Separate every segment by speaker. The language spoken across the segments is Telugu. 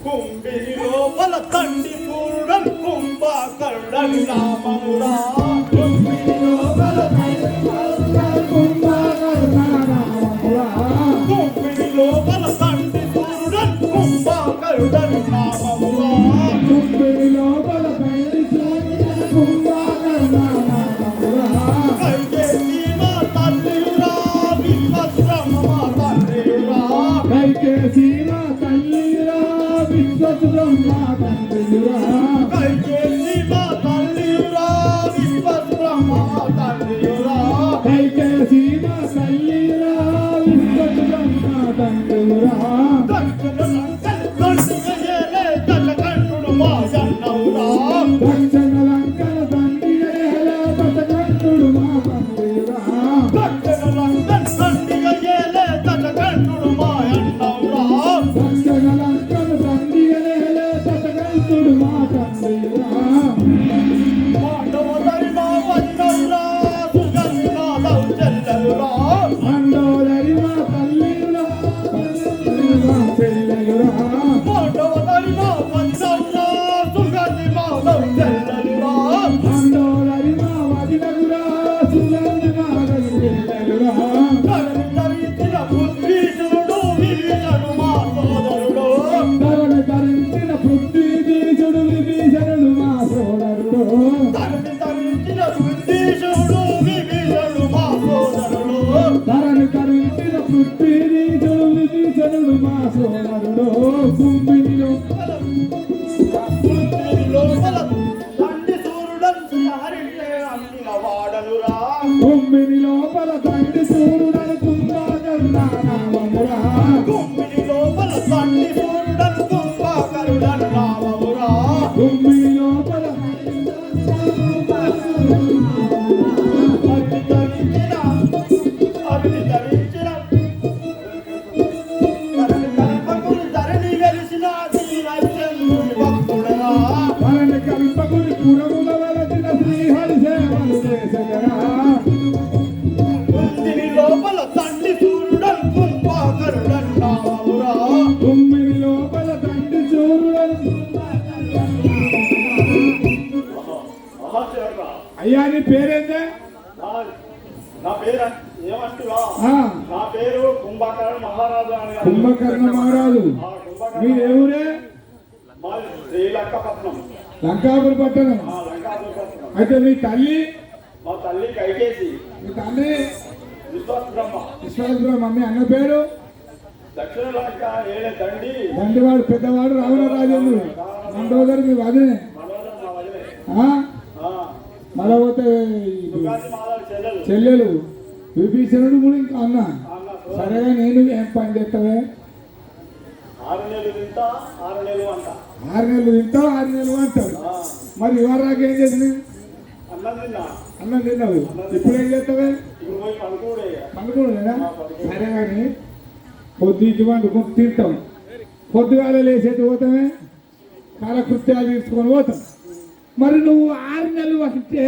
Speaker 1: కుంభిని లోపల తండ్రి పూర్ణం కుంభకర్ణుడని నామమురా కుంభిని లోపల తండ్రి పూర్ణం కుంభకర్ణుడని నామమురా కుంభిని లోపల తండ్రి పూర్ణం కుంభకర్ణుడని నామమురా కుంభిని లోపల తండ్రి పూర్ణం కుంభకర్ణుడని నామమురా కైకేసి మా తల్లిరా విశ్వబ్రహ్మ మా తండ్రిరా కైకేసి మా తల్లిరా విశ్వబ్రహ్మ తండ్రిరా కైకేసి మా తల్లిరా విశ్వబ్రహ్మ తండ్రిరా కైకేసి మా తల్లిరా విశ్వబ్రహ్మ తండ్రిరా దక్షిణ లంకల దండిగేలే దశకంఠుడు మా జన్నవురా దక్షిణ లంకల దండిగేలే దశకంఠుడు మా తండ్రిరా దక్షిణ లంకల దండిగేలే దశకంఠుడు మా అన్నవురా దక్షిణ లంకల దండిగేలే దశకంఠుడు మా తండ్రిరా మాండవదరి మా వన్నవురా సుగంధి మా దౌచెల్లెలురా మాండవదరి మా తల్లిరా మా చెల్లెలురా మాండవదరి మా వన్నవురా సుగంధి మా దౌచెల్లెలురా మాండవదరి మా వదినగురా సుగంధి మా దౌచెల్లెలురా తనని ధరించిన పృథ్వీశుడు విభీషణుడు మా సోదరుడు తనని ధరించిన పృథ్వీశుడు విభీషణుడు మా సోదరుడు తనని ధరించిన పృథ్వీశుడు విభీషణుడు మా సోదరుడు తనని ధరించిన పృథ్వీశుడు విభీషణుడు మా సోదరుడు కుంభిని లోపల తండ్రి సూర్యుడని హరితే అందిన వాడనురా కుంభిని లోపల తండ్రి సూర్యుడని కుంభకర్ణుడని కుంభిని లోపల తండ్రి సూర్యుడని కుంభకర్ణుడని నామమురా కుంభిని లోపల అగ్ని ధరించిన కల్పకుని ధరణి వెలిసిన శ్రీహరిచంద్రుని భక్తుడరా ధరణి కల్పకుని పురముల వెలసిన శ్రీహరిసేవలు చేసగరా కుంభిని లోపల తండ్రి సూర్యుడని కుంభకర్ణుడని నామమురా కుంభిని లోపల తండ్రి సూర్యుడని అయ్యా నీ పేరేందే నా పేరు ఏమంటున్నా నా పేరు కుంభకర్ణ మహారాజు అని కుంభకర్ణ మహారాజు మీరు ఎవరే శ్రీలంకపట్నం లంకాపురి పట్టణం అయితే మీ తల్లి మా తల్లి కైకేసి మీ తండ్రి విశ్వాసబ్రహ్మ మీ అన్న పేరు దక్షిణ లంక ఏడే దండివాడు పెద్దవాడు రావణరాజేంద్రుడు మండోదరి మీ వదినే మళ్ళా పోతే చెల్లెలు విభీషణుడు కూడా ఇంకా అన్న సరేగా నేను ఏం పని చేస్తావే 6 నెలలు తింటావు 6 నెలలు అంటావు మరి ఇవాళ ఏం చేసినావు అన్నం తిన్నావు ఇప్పుడు ఏం చేస్తావే పండుకోలేదా సరే కానీ పొద్దుకి వండుకొని తింటాం పొద్దుగాల లేచేది పోతామే కాలకృత్యాలు తీసుకొని పోతాం మరి నువ్వు 6 నెలలు అంటే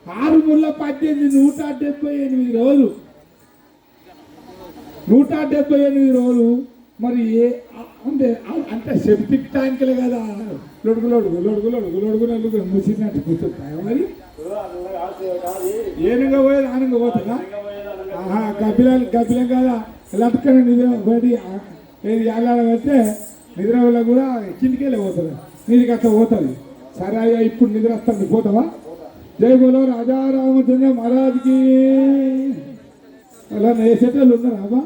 Speaker 1: 6 ముళ్ళ 18 178 రోజులు 178 రోజులు మరి అంటే అంటే సెప్టిక్ ట్యాంకులే కదా లొడుగు ముసినట్టు కూర్చుంటాయా మరి ఏనుగా పోయేది ఆనంగా పోతుందా కపిలం కదా లట్టుకని నిద్ర బయట ఏది ఏళ్ళ పెడితే నిద్ర వల్ల కూడా కిందికెళ్ళి పోతుంది నీకు అట్లా పోతుంది సరే అయ్యా ఇప్పుడు నిద్ర వస్తుంది పోతావా జై బోలో రాజా రామచంద్ర మహారాజ్కి అలా వేసేటోళ్ళు ఉన్నారా అమ్మా